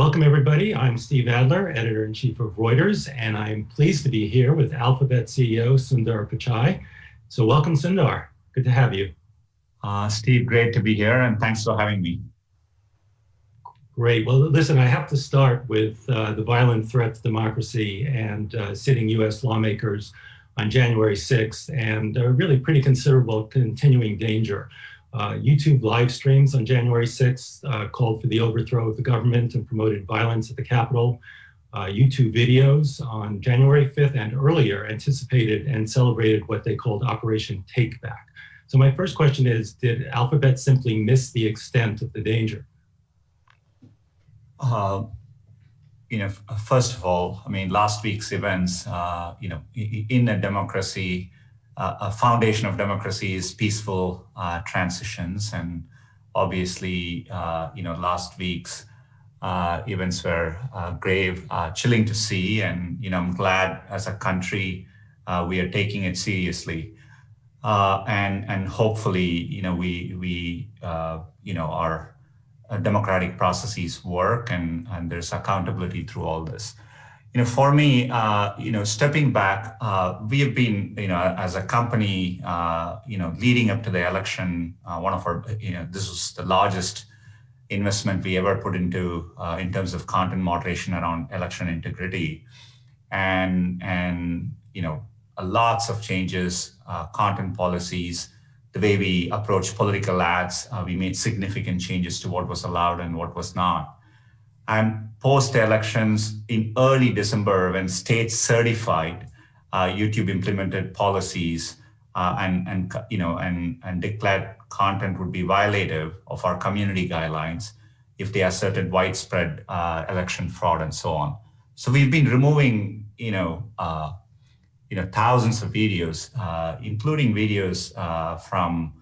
Welcome, everybody. I'm Steve Adler, editor-in-chief of Reuters, and I'm pleased to be here with Alphabet CEO Sundar Pichai. So welcome, Sundar. Good to have you. Steve, great to be here, and thanks for having me. Great. Well, listen, I have to start with the violent threat to democracy and sitting U.S. lawmakers on January 6th, and really pretty considerable continuing danger. YouTube live streams on January 6th called for the overthrow of the government and promoted violence at the Capitol. YouTube videos on January 5th and earlier anticipated and celebrated what they called Operation Takeback. So my first question is, did Alphabet simply miss the extent of the danger? First of all, I mean, last week's events, in a democracy, a foundation of democracy is peaceful transitions, and obviously, last week's events were grave, chilling to see, and I'm glad as a country we are taking it seriously, and hopefully, our democratic processes work, and there's accountability through all this. For me, stepping back, we have been, as a company, leading up to the election, one of our, this was the largest investment we ever put into in terms of content moderation around election integrity, and lots of changes, content policies, the way we approach political ads. We made significant changes to what was allowed and what was not. And post-elections in early December, when states certified, YouTube implemented policies and declared content would be violative of our community guidelines if they asserted widespread election fraud and so on. So we've been removing, thousands of videos, including videos from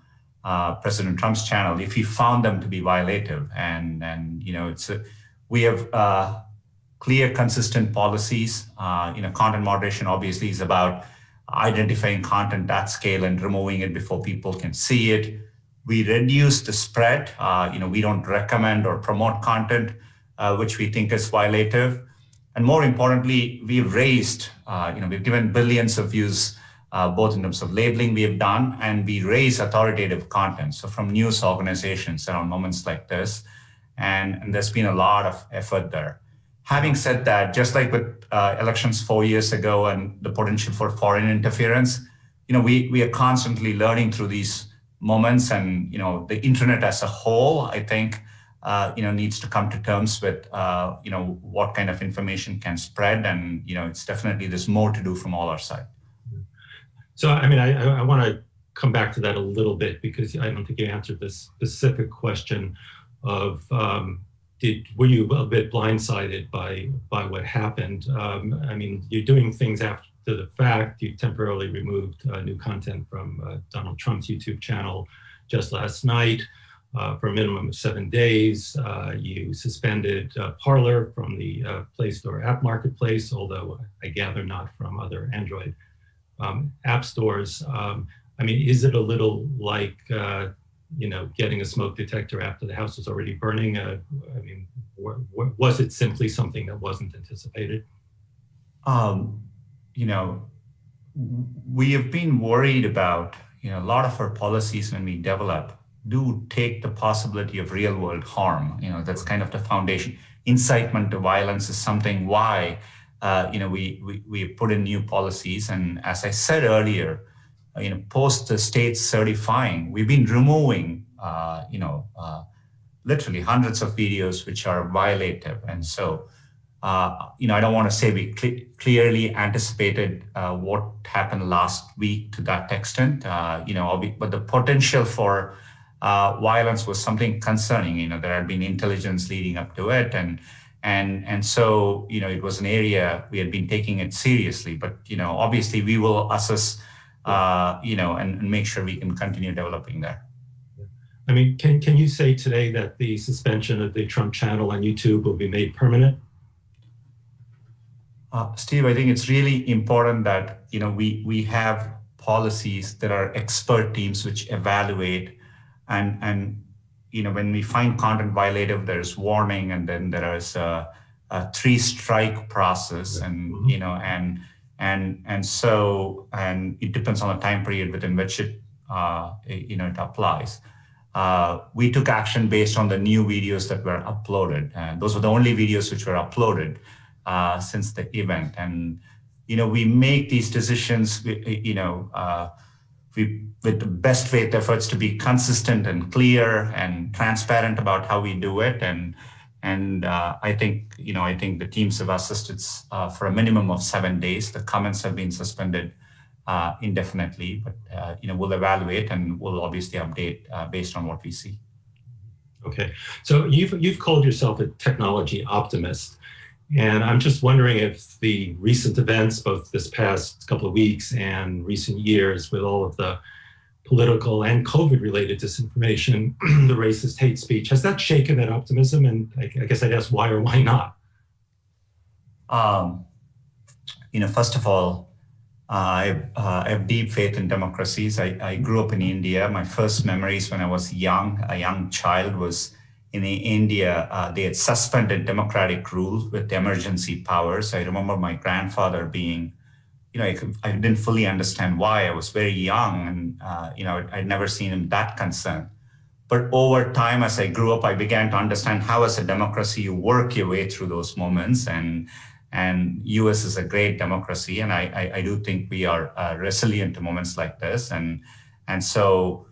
President Trump's channel, if he found them to be violative, and we have clear, consistent policies. Content moderation obviously is about identifying content at scale and removing it before people can see it. We reduce the spread. We don't recommend or promote content which we think is violative. And more importantly, we've raised, we've given billions of views, both in terms of labeling we have done, and we raise authoritative content. So from news organizations around moments like this, and there's been a lot of effort there. Having said that, just like with elections 4 years ago and the potential for foreign interference, we are constantly learning through these moments, and the internet as a whole, I think, needs to come to terms with what kind of information can spread, and it's definitely there's more to do from all our side. So I want to come back to that a little bit, because I don't think you answered this specific question of were you a bit blindsided by what happened? You're doing things after the fact. You temporarily removed new content from Donald Trump's YouTube channel just last night for a minimum of 7 days. You suspended Parler from the Play Store app marketplace, although I gather not from other Android app stores. Is it a little like getting a smoke detector after the house was already burning? Was it simply something that wasn't anticipated? We have been worried about, a lot of our policies when we develop do take the possibility of real world harm. That's kind of the foundation. Incitement to violence is something why, we put in new policies. And as I said earlier, post the states certifying, we've been removing, literally hundreds of videos which are violative. And so, I don't want to say we clearly anticipated what happened last week to that extent, but the potential for violence was something concerning. There had been intelligence leading up to it, and so it was an area we had been taking it seriously. But obviously we will assess, and make sure we can continue developing there. Can you say today that the suspension of the Trump channel on YouTube will be made permanent? Steve, I think it's really important that we have policies that are expert teams which evaluate and when we find content violative, there's warning, and then there is a three-strike process, and and it depends on the time period within which it it applies. We took action based on the new videos that were uploaded, and those were the only videos which were uploaded since the event. And we make these decisions, with the best faith efforts to be consistent and clear and transparent about how we do it. And I think the teams have assisted for a minimum of 7 days. The comments have been suspended indefinitely, but we'll evaluate and we'll obviously update based on what we see. Okay, so you've called yourself a technology optimist, and I'm just wondering if the recent events, both this past couple of weeks and recent years, with all of the political and COVID-related disinformation, the racist hate speech, has that shaken that optimism? And I guess I'd ask why or why not? First of all, I have deep faith in democracies. I grew up in India. My first memories when I was a young child, was in India. They had suspended democratic rule with emergency powers. I remember my grandfather being, I didn't fully understand why. I was very young, and I'd never seen him that concerned. But over time, as I grew up, I began to understand how, as a democracy, you work your way through those moments. And U.S. is a great democracy, and I do think we are resilient to moments like this. And so,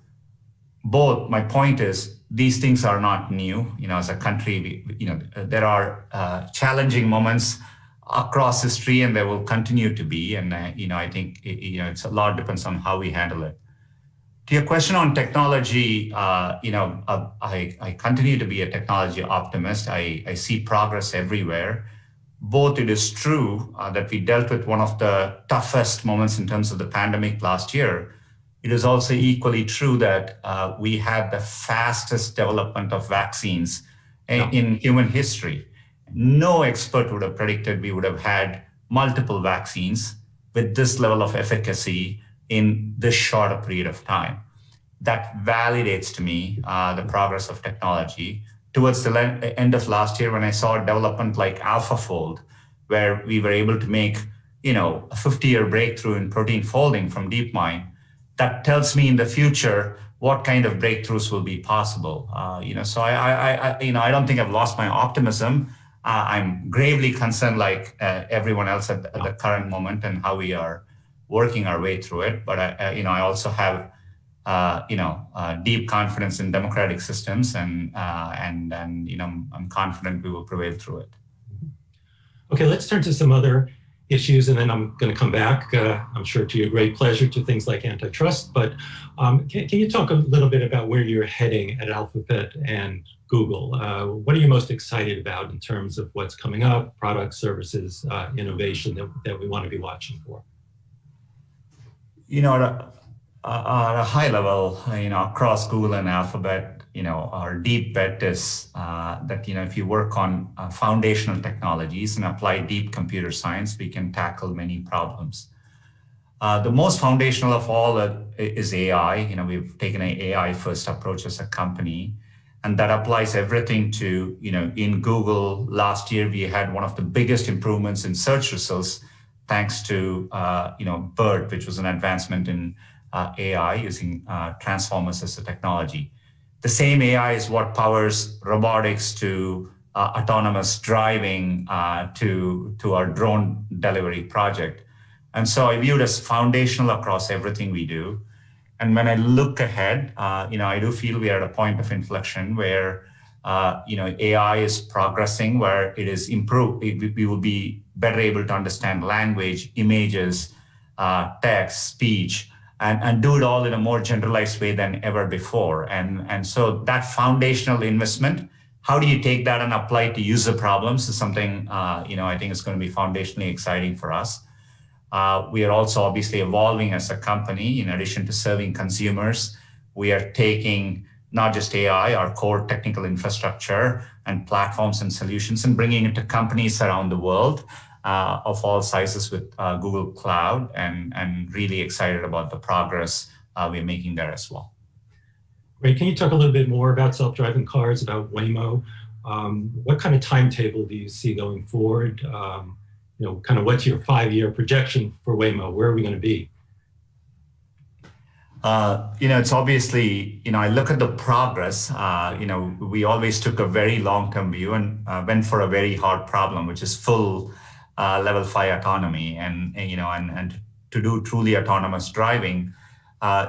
my point is, these things are not new. As a country, there are challenging moments across history, and there will continue to be. And I think it's a lot depends on how we handle it. To your question on technology, I continue to be a technology optimist. I see progress everywhere. Both, it is true that we dealt with one of the toughest moments in terms of the pandemic last year. It is also equally true that we had the fastest development of vaccines in human history. No expert would have predicted we would have had multiple vaccines with this level of efficacy in this short a period of time. That validates to me the progress of technology. Towards the end of last year, when I saw a development like AlphaFold, where we were able to make a 50-year breakthrough in protein folding from DeepMind, that tells me in the future what kind of breakthroughs will be possible. So I don't think I've lost my optimism. I'm gravely concerned, like everyone else at the current moment, and how we are working our way through it. But I also have deep confidence in democratic systems, and I'm confident we will prevail through it. Okay, let's turn to some other issues, and then I'm going to come back, I'm sure to your great pleasure, to things like antitrust. But can you talk a little bit about where you're heading at Alphabet and Google? What are you most excited about in terms of what's coming up, products, services, innovation that we want to be watching for? At a high level, across Google and Alphabet, our deep bet is that, if you work on foundational technologies and apply deep computer science, we can tackle many problems. The most foundational of all is AI. We've taken an AI-first approach as a company, and that applies everything to, in Google, last year we had one of the biggest improvements in search results thanks to, BERT, which was an advancement in AI using transformers as a technology. The same AI is what powers robotics to autonomous driving to our drone delivery project. And so I view it as foundational across everything we do. And when I look ahead, I do feel we are at a point of inflection where, AI is progressing, where it is improved. We will be better able to understand language, images, text, speech, and do it all in a more generalized way than ever before. And so that foundational investment, how do you take that and apply it to user problems, is something, I think is going to be foundationally exciting for us. We are also obviously evolving as a company. In addition to serving consumers, we are taking not just AI, our core technical infrastructure and platforms and solutions, and bringing it to companies around the world of all sizes with Google Cloud, and really excited about the progress we're making there as well. Great. Can you talk a little bit more about self-driving cars, about Waymo? What kind of timetable do you see going forward? Kind of what's your 5-year projection for Waymo? Where are we going to be? It's obviously, I look at the progress. We always took a very long-term view and went for a very hard problem, which is full level 5 autonomy. And to do truly autonomous driving,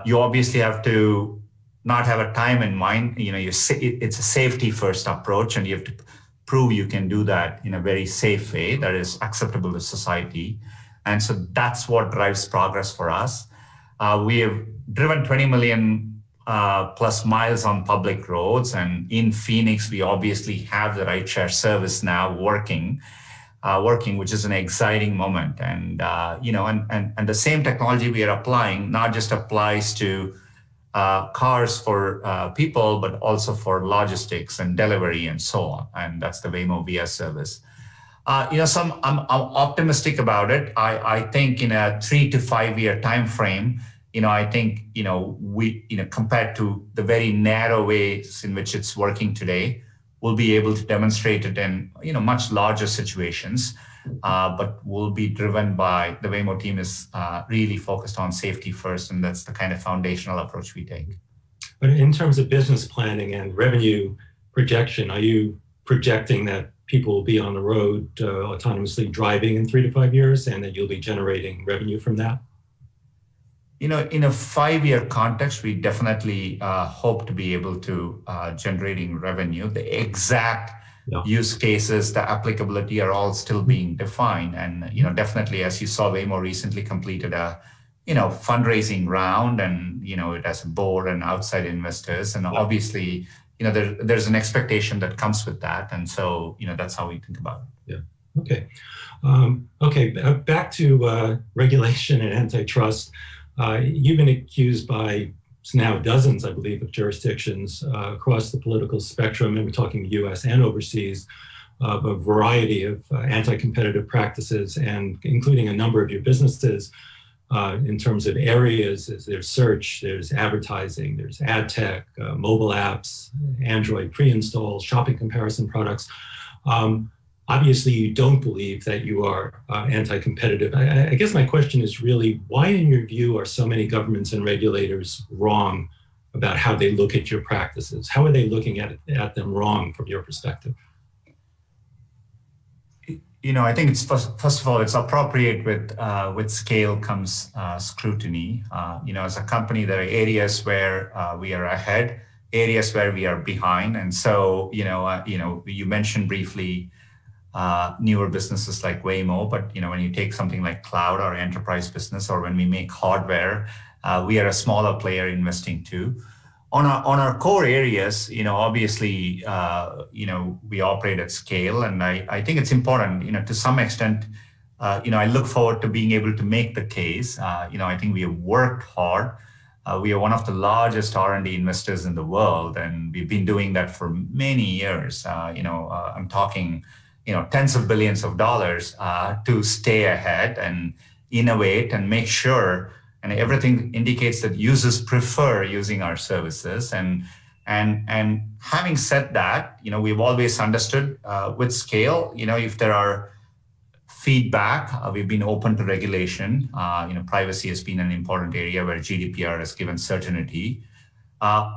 you obviously have to not have a time in mind. It's a safety first approach, and you have to prove you can do that in a very safe way that is acceptable to society. And so that's what drives progress for us. We have driven 20 million plus miles on public roads. And in Phoenix, we obviously have the rideshare service now working, which is an exciting moment. And, and the same technology we are applying not just applies to cars for people, but also for logistics and delivery and so on. And that's the Waymo Via service. I'm optimistic about it. I think in a 3 to 5 year time frame, I think, we, compared to the very narrow ways in which it's working today, we'll be able to demonstrate it in, much larger situations. But we'll be driven by the Waymo team is really focused on safety first, and that's the kind of foundational approach we take. But in terms of business planning and revenue projection, are you projecting that people will be on the road autonomously driving in 3 to 5 years, and that you'll be generating revenue from that? In a 5-year context, we definitely hope to be able to generating revenue. The exact use cases, the applicability are all still being defined. And, definitely, as you saw, Waymo recently completed a, fundraising round, and, it has a board and outside investors. And obviously, there's an expectation that comes with that. And so, that's how we think about it. Yeah. Okay. Back to regulation and antitrust. You've been accused by now dozens, I believe, of jurisdictions across the political spectrum, and we're talking US and overseas, of a variety of anti-competitive practices, and including a number of your businesses in terms of areas. There's search, there's advertising, there's ad tech, mobile apps, Android pre-install, shopping comparison products. Obviously, you don't believe that you are anti-competitive. I guess my question is really, why, in your view, are so many governments and regulators wrong about how they look at your practices? How are they looking at them wrong from your perspective? I think it's first of all, it's appropriate with scale comes scrutiny. As a company, there are areas where we are ahead, areas where we are behind, and so you mentioned briefly newer businesses like Waymo, but when you take something like cloud or enterprise business, or when we make hardware, we are a smaller player investing too. On our core areas, obviously, we operate at scale, and I think it's important, to some extent, I look forward to being able to make the case. I think we have worked hard. We are one of the largest R&D investors in the world, and we've been doing that for many years. I'm talking tens of billions of dollars to stay ahead and innovate and make sure, and everything indicates that users prefer using our services. And having said that, we've always understood with scale, if there are feedback, we've been open to regulation. Privacy has been an important area where GDPR has given certainty.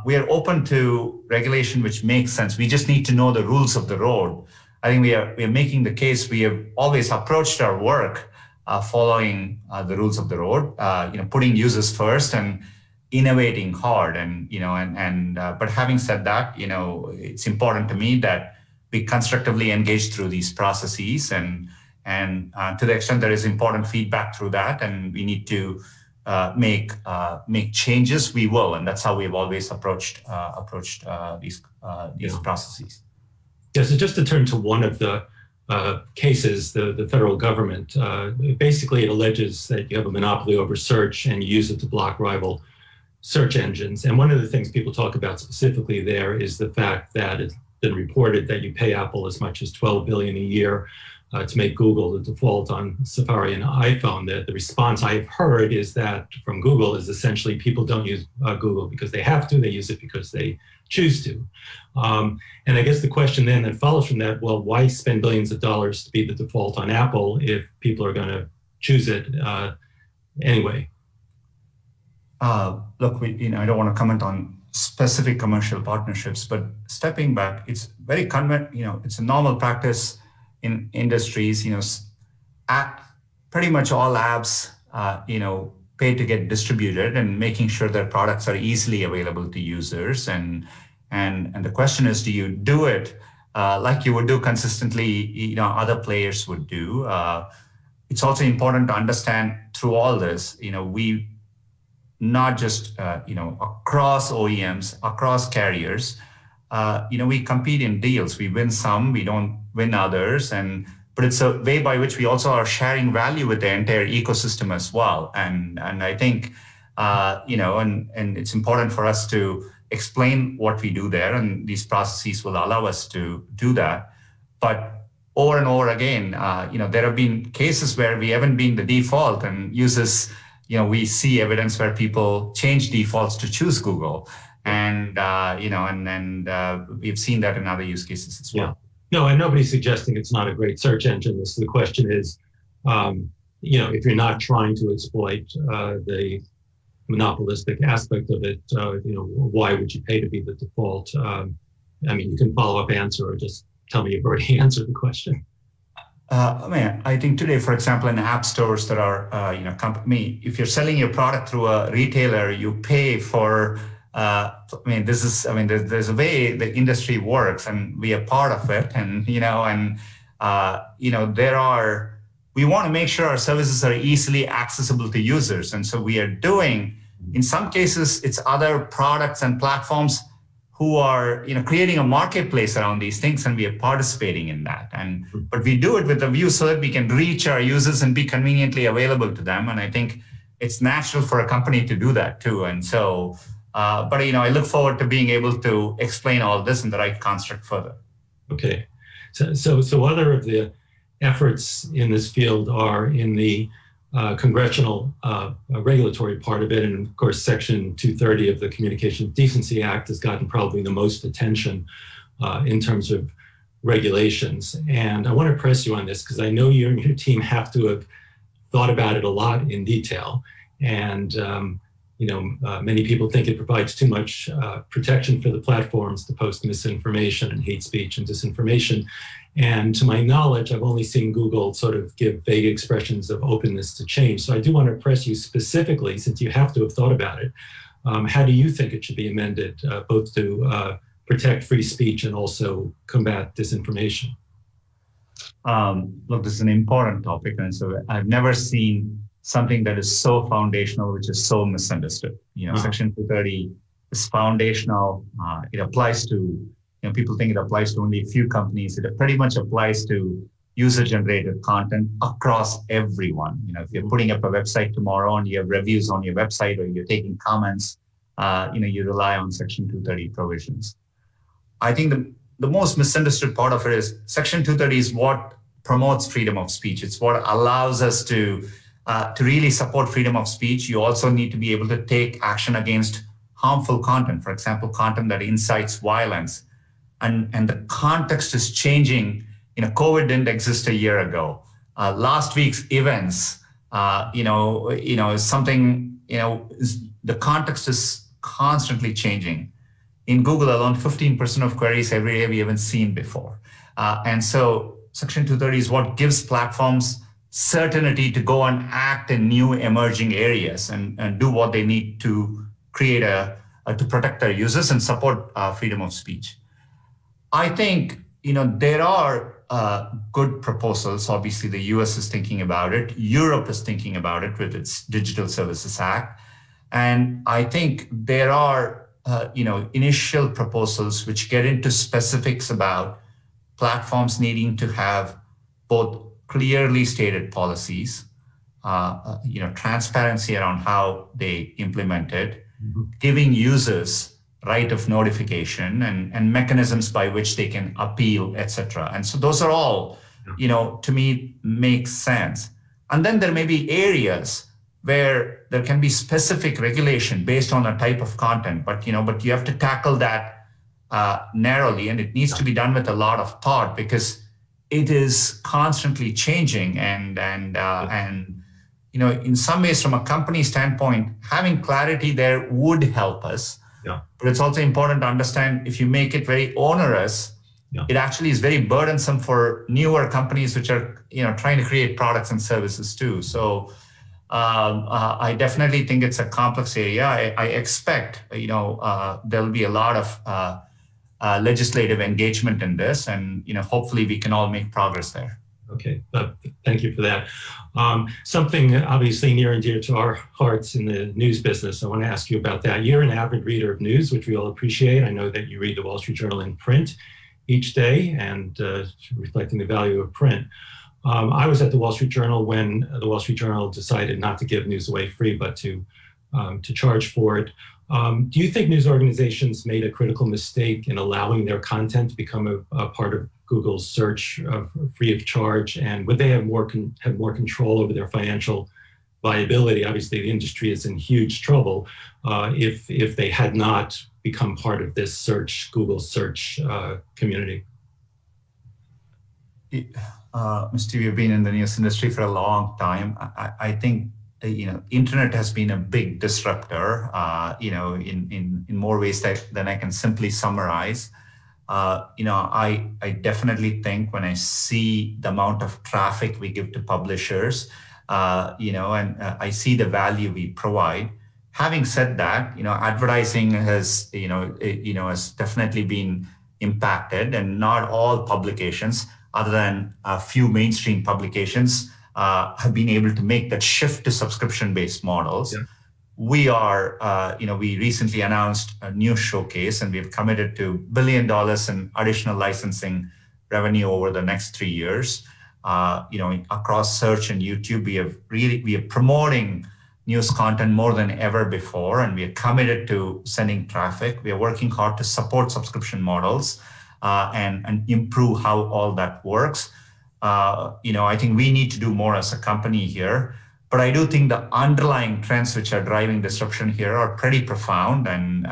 We are open to regulation which makes sense. We just need to know the rules of the road. I think we are making the case. We have always approached our work following the rules of the road, putting users first and innovating hard. But having said that, it's important to me that we constructively engage through these processes, and to the extent there is important feedback through that, and we need to make changes, we will, and that's how we've always approached these processes. Yeah, so just to turn to one of the cases, the federal government, basically it alleges that you have a monopoly over search and you use it to block rival search engines. And one of the things people talk about specifically there is the fact that it's been reported that you pay Apple as much as $12 billion a year to make Google the default on Safari and iPhone. The response I've heard is that from Google is essentially people don't use Google because they have to, they use it because they choose to. And I guess the question then that follows from that, well, why spend billions of dollars to be the default on Apple if people are going to choose it anyway? Look, I don't want to comment on specific commercial partnerships, but stepping back, it's very it's a normal practice in industries. Pretty much all apps, pay to get distributed, and making sure their products are easily available to users. And the question is, do you do it like you would do consistently? Other players would do. It's also important to understand through all this, we not just across OEMs, across carriers, we compete in deals. We win some, we don't win others, but it's a way by which we also are sharing value with the entire ecosystem as well. And I think and it's important for us to explain what we do there, and these processes will allow us to do that. But over and over again, there have been cases where we haven't been the default, and users, we see evidence where people change defaults to choose Google, and we've seen that in other use cases as well. Yeah. No, and nobody's suggesting it's not a great search engine. The question is, if you're not trying to exploit the monopolistic aspect of it, why would you pay to be the default? You can follow up answer or just tell me you've already answered the question. I think today, for example, in app stores that are, if you're selling your product through a retailer, you pay for, there's a way the industry works, and we are part of it. And, we want to make sure our services are easily accessible to users. And so we are doing, in some cases, it's other products and platforms who are creating a marketplace around these things, and we are participating in that. But we do it with a view so that we can reach our users and be conveniently available to them. And I think it's natural for a company to do that too. And so, I look forward to being able to explain all this in the right construct further. Okay, so other of the efforts in this field are in the congressional regulatory part of it. And of course, Section 230 of the Communications Decency Act has gotten probably the most attention in terms of regulations. And I want to press you on this because I know you and your team have to have thought about it a lot in detail. And many people think it provides too much protection for the platforms to post misinformation and hate speech and disinformation. And to my knowledge, I've only seen Google sort of give vague expressions of openness to change. So I do want to press you specifically, since you have to have thought about it. How do you think it should be amended, both to protect free speech and also combat disinformation? Look, this is an important topic. And so I've never seen something that is so foundational, which is so misunderstood. Section 230 is foundational. It applies to, people think it applies to only a few companies. It pretty much applies to user-generated content across everyone. If you're putting up a website tomorrow and you have reviews on your website, or you're taking comments, you rely on Section 230 provisions. I think the most misunderstood part of it is Section 230 is what promotes freedom of speech. It's what allows us to really support freedom of speech. You also need to be able to take action against harmful content, for example, content that incites violence. And the context is changing. COVID didn't exist a year ago. Last week's events, is something, the context is constantly changing. In Google alone, 15% of queries every day we haven't seen before. And so Section 230 is what gives platforms certainty to go and act in new emerging areas and do what they need to create to protect their users and support freedom of speech. I think, there are good proposals. Obviously, the US is thinking about it. Europe is thinking about it with its Digital Services Act. And I think there are, initial proposals which get into specifics about platforms needing to have both clearly stated policies, transparency around how they implement it, giving users right of notification and mechanisms by which they can appeal, etc. And so those are all to me makes sense. And then there may be areas where there can be specific regulation based on a type of content, but you have to tackle that narrowly, and it needs to be done with a lot of thought because it is constantly changing, and in some ways, from a company standpoint, having clarity there would help us. Yeah. But it's also important to understand if you make it very onerous, it actually is very burdensome for newer companies which are trying to create products and services too. So I definitely think it's a complex area. I expect there'll be a lot of legislative engagement in this, and hopefully we can all make progress there. Okay, thank you for that. Something obviously near and dear to our hearts in the news business, I want to ask you about that. You're an avid reader of news, which we all appreciate. I know that you read the Wall Street Journal in print each day, and reflecting the value of print. I was at the Wall Street Journal when the Wall Street Journal decided not to give news away free, but to charge for it. Do you think news organizations made a critical mistake in allowing their content to become a part of Google's search free of charge? And would they have more control over their financial viability? Obviously, the industry is in huge trouble if they had not become part of this Google search community. Mr. You've been in the news industry for a long time. I think internet has been a big disruptor, in more ways than I can simply summarize. I definitely think when I see the amount of traffic we give to publishers, and I see the value we provide. Having said that, advertising has, has definitely been impacted, and not all publications, other than a few mainstream publications, have been able to make that shift to subscription-based models. Yeah. We are, we recently announced a new showcase, and we've committed to $1 billion in additional licensing revenue over the next 3 years. Across search and YouTube, we are promoting news content more than ever before, and we are committed to sending traffic. We are working hard to support subscription models and improve how all that works. I think we need to do more as a company here, but I do think the underlying trends which are driving disruption here are pretty profound, and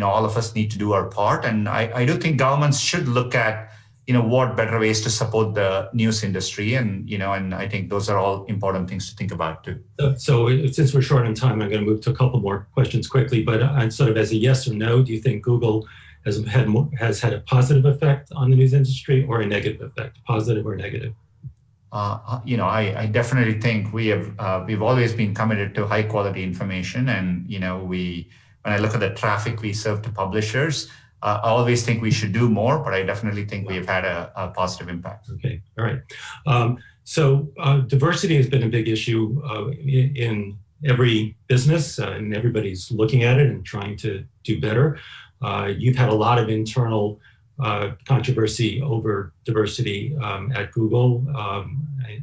all of us need to do our part. And I do think governments should look at what better ways to support the news industry, and I think those are all important things to think about too. So since we're short on time, I'm going to move to a couple more questions quickly, but sort of as a yes or no, do you think Google has had a positive effect on the news industry, or a negative effect, positive or negative? I definitely think we've always been committed to high quality information, and when I look at the traffic we serve to publishers, I always think we should do more, but I definitely think we've had a positive impact. Okay, all right. So diversity has been a big issue in every business, and everybody's looking at it and trying to do better. You've had a lot of internal controversy over diversity at Google.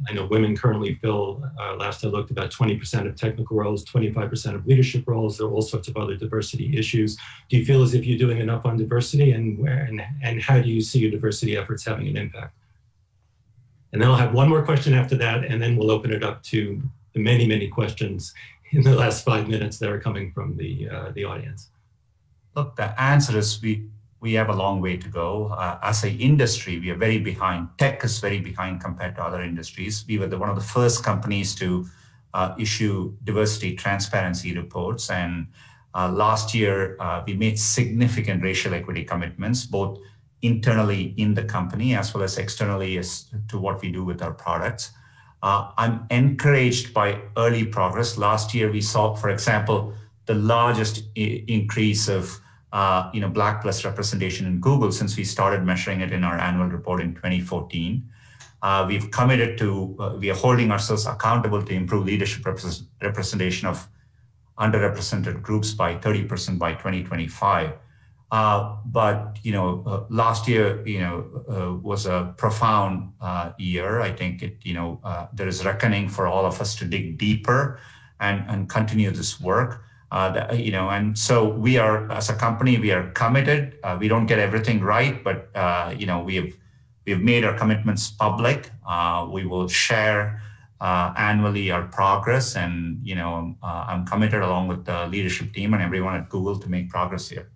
I know women currently fill, last I looked, about 20% of technical roles, 25% of leadership roles. There are all sorts of other diversity issues. Do you feel as if you're doing enough on diversity, and how do you see your diversity efforts having an impact? And then I'll have one more question after that, and then we'll open it up to the many, many questions in the last 5 minutes that are coming from the audience. Look, the answer is we have a long way to go. As an industry, we are very behind. Tech is very behind compared to other industries. We were one of the first companies to issue diversity transparency reports. And last year, we made significant racial equity commitments, both internally in the company as well as externally as to what we do with our products. I'm encouraged by early progress. Last year, we saw, for example, the largest increase of Black plus representation in Google since we started measuring it in our annual report in 2014. We've committed to, we are holding ourselves accountable to improve leadership representation of underrepresented groups by 30% by 2025. But last year was a profound year. I think there is reckoning for all of us to dig deeper and continue this work. And so we are, as a company, we are committed. We don't get everything right, but we have we've made our commitments public. We will share annually our progress, and I'm committed along with the leadership team and everyone at Google to make progress here.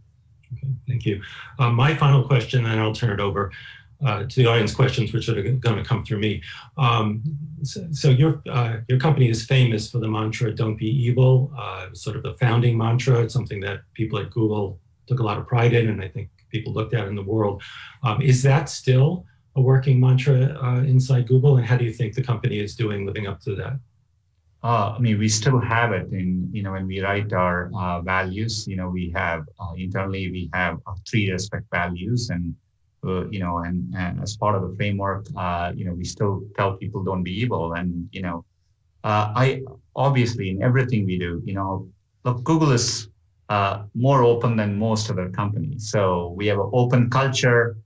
Okay, thank you. My final question, and I'll turn it over to the audience questions, which are going to come through me. So your company is famous for the mantra, "Don't be evil," sort of the founding mantra. It's something that people at Google took a lot of pride in, and I think people looked at in the world. Is that still a working mantra inside Google, and how do you think the company is doing living up to that? I mean, we still have it in, when we write our values, we have internally, we have 3 respect values, and and as part of the framework, we still tell people don't be evil. And, I obviously in everything we do, look, Google is more open than most other companies. So we have an open culture.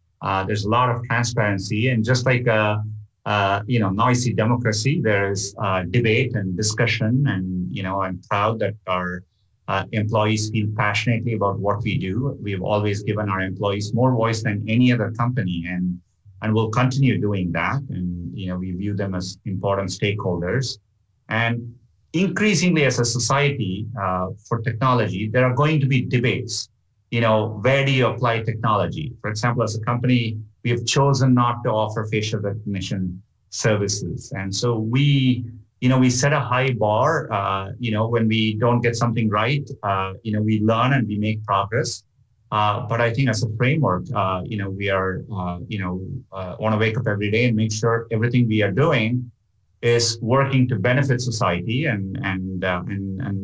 There's a lot of transparency, and just like noisy democracy, there is debate and discussion. And I'm proud that our employees feel passionately about what we do. We've always given our employees more voice than any other company, and we'll continue doing that. And we view them as important stakeholders. And increasingly, as a society for technology, there are going to be debates. Where do you apply technology? For example, as a company, we have chosen not to offer facial recognition services, and so we set a high bar. When we don't get something right, we learn and we make progress. But I think as a framework, we are, want to wake up every day and make sure everything we are doing is working to benefit society, and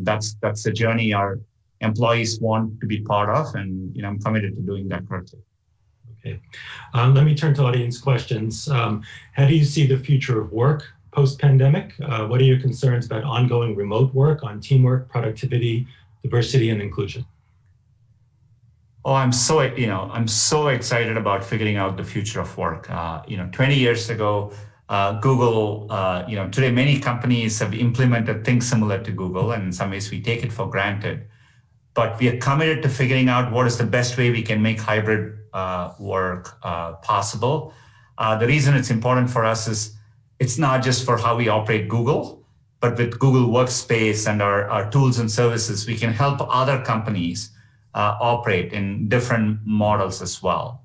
that's the journey our employees want to be part of, and I'm committed to doing that correctly. Okay, let me turn to audience questions. How do you see the future of work post-pandemic? What are your concerns about ongoing remote work on teamwork, productivity, diversity, and inclusion? Oh, I'm so excited about figuring out the future of work. 20 years ago, Google, today many companies have implemented things similar to Google, and in some ways we take it for granted. But we are committed to figuring out what is the best way we can make hybrid work possible. The reason it's important for us is it's not just for how we operate Google, but with Google Workspace and our tools and services, we can help other companies operate in different models as well.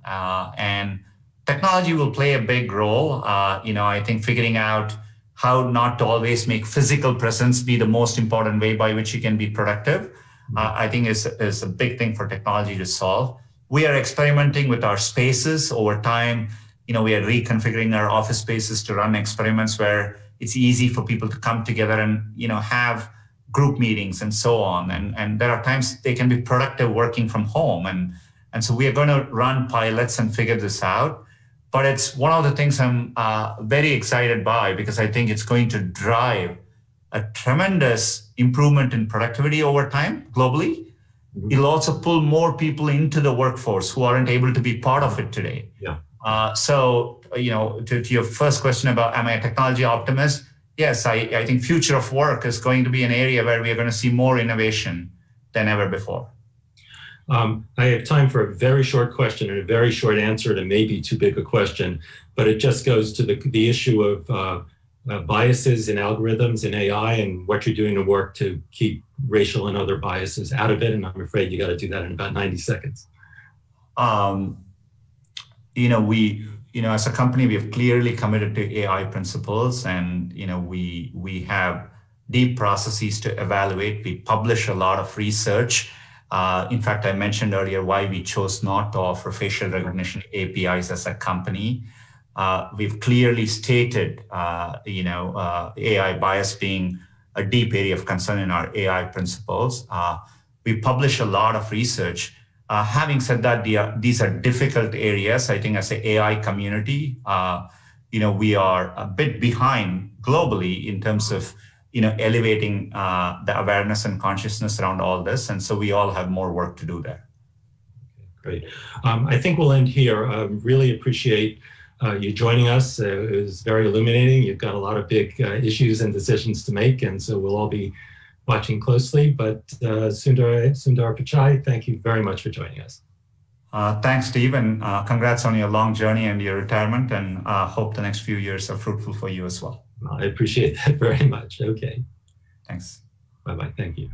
And technology will play a big role. I think figuring out how not to always make physical presence be the most important way by which you can be productive, I think is a big thing for technology to solve. We are experimenting with our spaces over time. We are reconfiguring our office spaces to run experiments where it's easy for people to come together and have group meetings and so on. And there are times they can be productive working from home. And so we are going to run pilots and figure this out. But it's one of the things I'm very excited by, because I think it's going to drive a tremendous improvement in productivity over time globally. Mm-hmm. It'll also pull more people into the workforce who aren't able to be part of it today. Yeah. To your first question about, am I a technology optimist? Yes, I think future of work is going to be an area where we are going to see more innovation than ever before. I have time for a very short question and a very short answer to maybe too big a question, but it just goes to the issue of biases in algorithms in AI and what you're doing to work to keep racial and other biases out of it. And I'm afraid you got to do that in about 90 seconds. As a company, we have clearly committed to AI principles, and we have deep processes to evaluate. We publish a lot of research. In fact, I mentioned earlier why we chose not to offer facial recognition APIs as a company. We've clearly stated, AI bias being a deep area of concern in our AI principles. We publish a lot of research. Having said that, these are difficult areas. I think as an AI community, we are a bit behind globally in terms of, elevating the awareness and consciousness around all this. And so we all have more work to do there. Great. I think we'll end here. Really appreciate you joining us. It was very illuminating. You've got a lot of big issues and decisions to make, and so we'll all be watching closely. But Sundar Pichai, thank you very much for joining us. Thanks, Steve, and congrats on your long journey and your retirement, and hope the next few years are fruitful for you as well. I appreciate that very much. Okay. Thanks. Bye-bye. Thank you.